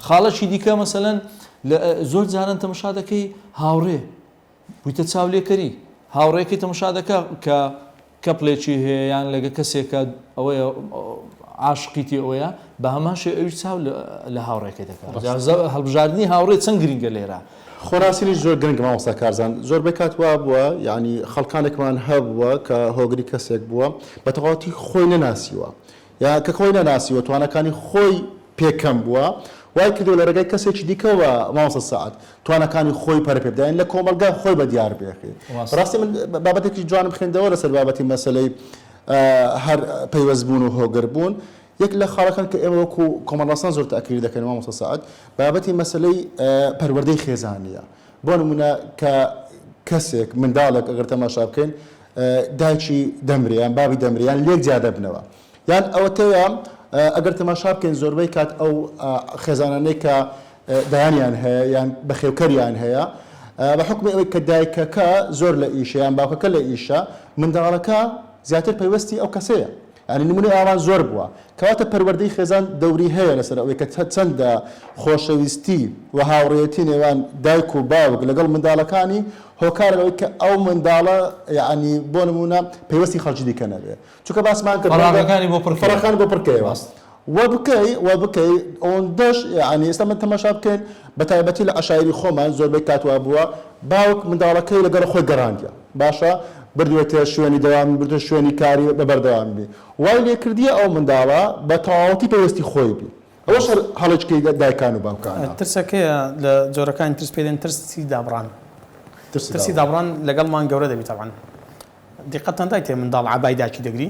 خاڵەشی دیکە مەسەلەن زۆر جاران تەماشا دەکەی هاوڕێ بوویتە چاولێکەری هاوڕێکی تەماشا دەکە کە کەپڵێکی هەیە یان لەگە کەسێکە ئەوەیە عاشقیتی ئەوەیە بە هەماشێ ئەوی چاو لە هاوڕێکی دەکات هەڵبژاردننی هاوڕێ چەند گرنگە لێرە خۆراسیلی زۆر گرنگ مامۆستا کارزان زۆر بکات وا بووە یعنی خەڵکانێکمان هەبووە کە هۆگری کەسێک بووە بە تەواوەتی خۆی نەناسیوە یا کە خۆی نەناسیوە توانەکانی خۆی پێکەم بووە وای کردو لە ڕێگەی کەسێکی دیکەوە مامۆستا سەعات توانەکانی خۆی پەرە پێ بدەین لە کۆمەلگا خۆی بە دیار بێخی ڕاستی من بابەتێکی جوانم خوێندەوە لەسەر بابەتی مەسەلەی هەر پەیوەستبوون و هۆگربوون یەک لە خاڵەکان کە ئێمە وەکو کۆمەڵڕاستان زۆر تاکید دەکەن مامۆستا سەعات بابەتی مەسەلەی پەروەردەی خێزانیە بۆ نمونە کە کەسێک منداڵێک ئەگەر تەماشا بکەین دایکی دەمریان بابی دەمریان لێک جیا دەبنەوە یان ئەوەتەیە ئەگەر تەماشا بکەین زۆربەی کات ئەو خێزانانەی کە دایانیان هەیە یان بەخێوکەریان هەیە بە حکمی ئەوەی کە دایکەکە زۆر لە ئیشە یان باوکەکە لە ئیشە منداڵەکە زیاتر پەیوەستی ئەو کەسەیە ینی نمونەی ئاوان زۆر بووە کەواتە پەروەردەی خێزان دەوری هەیە لەسەر ئەوەی کە چەندە خۆشەویستی و هاوڕێتی نێوان دایک و باوک لەگەڵ منداڵەکانی هۆکار ئەوەی کە ئەو منداڵە یعنی بۆ نمونە پەیوەستی خەڵکی دیکە نەبێ چونکە باسمان کرد فەڕەکانی بۆ پڕکەوە وبکەی ئەوەندەش یعنی ئێستا من تەماشا بکەین بە تایبەتی لە عەشایری خۆمان زۆربەی کاتوا بووە باوک منداڵەکەی لەگەڵ خۆی گەڕاندیە باشە بردوێتە شوێنی دەوامی بردو شوێنی کاری بەبەردەوام بی وای لێکردیە ئەو منداڵە بە تەواوەتی پێوەستی خۆی بی ئەوەش هەڵەچکەی دایکان و باوکانە ترسەکەیە لە جۆرەکانی ترس پێ دێن ترسی دابڕان ترسی دابڕان لەگەڵمان گەورە دەبی تەبعاً دیقەتەن دایتێ منداڵ عەبای داچی دەگری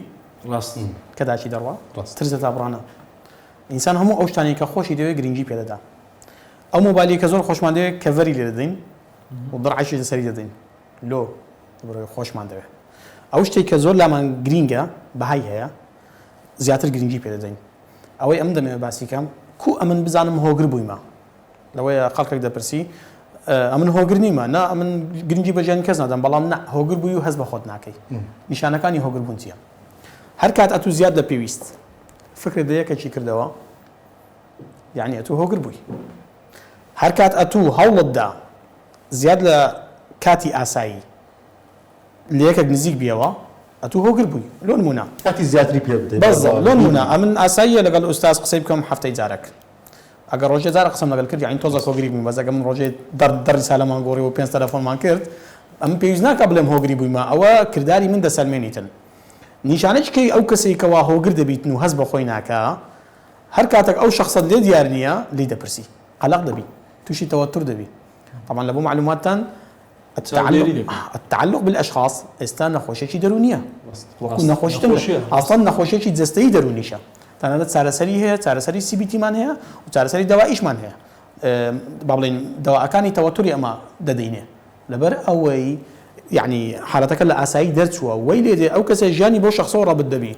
ڕاست کە داچی دەڕوا ترس دابڕانە ئینسان هەموو ئەو شتانی کە خۆشی دەوێت گرنگی پێ دەدا ئەو مۆبایلی کە زۆر خۆشمان دەوێت کەڤەری لێ دەدەین و دڕعشی لەسەری دەدەین لۆ بڕۆی خۆشمان دەوێت ئەو شتێک کە زۆر لامان گرینگە بەهای هەیە زیاتر گرنگی پێ دەدەین ئەوەی ئەم دەمێ باسی کەم کو ئەمن بزانم هۆگر بوویمە لەوەیە خەڵکێک دەپرسی ئەمن هۆگر نیمە نا ئەمن گرنگی بەژیان کەس نادەم بەڵام نا هۆگر بووی و هەست بە خۆت ناکەی نیشانەکانی هۆگر بوون چییە هەر کات ئەتوو زیاد لە پێویست فکر دەیەکەچی کردەوە یعنی ئەتوو هۆگر بووی هەر کات ئەتوو هەوڵتدا زیاد لە کاتی ئاسایی لەیەکێک نزیک بیەوە ئەتوو هۆگر بووی لۆ نمونە کاتی زیاتری پێ بدەیت بەس لۆ نمونە ئەمن ئاساییە لەگەڵ ئوستاز قسەی بکەم هەفتەی جارێک ئەگەر ڕۆژێ جارە قسەم لەگەڵ کرد یعنی تۆزە هۆگری بووین بەس ئەگەر من ڕۆژێ دەڕی سالەمان گۆڕی و 5 تەلەفۆنمان کرد ئەم پێویست ناکە بڵێم هۆگری بوویمە ئەوە کردداری من دەسەلمێنیتن نیشانەیەکەی ئەو کەسێک کەوا هۆگر دەبیتن و هەست بە خۆی ناکە هەر کاتێک ئەو شخصت لێ دیار نییە لی دەپرسی قەلق دەبی تووشی تەوەتر دەبی طبعا لە بۆ معلوماتتان التعلق بالاشخاص ئێستا نەخۆشیێکی دەرونیە وەکو نەخۆشیتن ئاسڵەن نەخۆشیێکی جەستەیی دەرونیشە تەنانەت چارەسەری هەیە چارەسەری سیبیتیمان هەیە و چارەسەری دەوائیشمان هەیە با بڵێن دەواکانی تەوەتوری ئەمە دەدەینێ لەبەر ئەوەی یعنی حالەتەکە لە ئاسایی دەرچووە وەی لێدێ ئەو کەسە ژیانی بۆ شخصەوە ڕابرد دەبی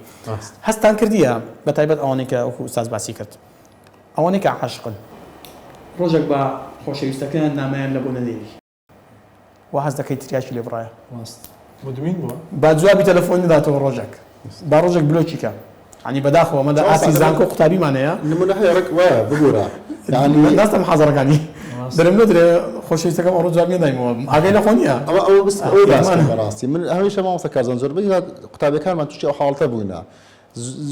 هەستان کردیە بە تایبەت ئەوانەی کە ئەو ئوستاز باسی کرد ئەوانەی کە عاشقن ڕۆژێک بە خۆشەویستەکەیان نامەیان لە بۆ نەدێری وا هەست دەکەی تریاشی لێ بڕایە مدمین بووە با جوابی تەلەفۆنی داتەوە ڕۆژێک با ڕۆژێک بلۆکی کە عنی بەداخەوە مەدە ئاسی زانکۆ قوتابیمان هەیە نمونە هەیەڕێک وایە بگورە یعنی دەستم حەزەرەکانی دەرم نەدرێ خۆشەویستەکەم ئەو ڕۆژ جواب نێدایمەوە ئاگەی لە خۆ نییە ئەوە بەڕاستی من هەمیشە مامۆستا کارزان زۆربەی قوتابیەکانمان تووشی ئەو حاڵەتە بووینە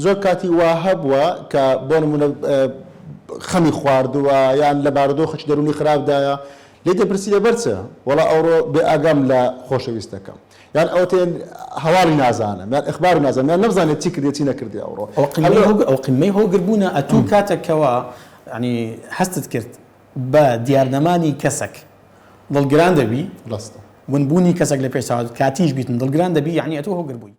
زۆر کاتی وا هەبووە کە بۆ نمونە خەمی خواردووە یان لە بارودۆ خەچ دەرونی خراپدایە لێ دەپرسی لەبەر چە وەڵا ئەوڕۆ بێ ئاگام لە خۆشەویستەکەم یان ئەو تێن هەواڵی نازانم یان ئەخباری نازانم یان نەبزانێت چی کردێت چی نەکردی ئەوڕۆ ئەو قیمەی هۆگر بوونە ئەتوو کاتێکەوە ینی هەستت کرد بە دیارنەمانی کەسێک دڵگران دەبی ڕاستە ونبوونی کەسێک لە پێشاوت کاتیش بیتن دڵگران دەبی یعنی ئەتوو هۆگر بووی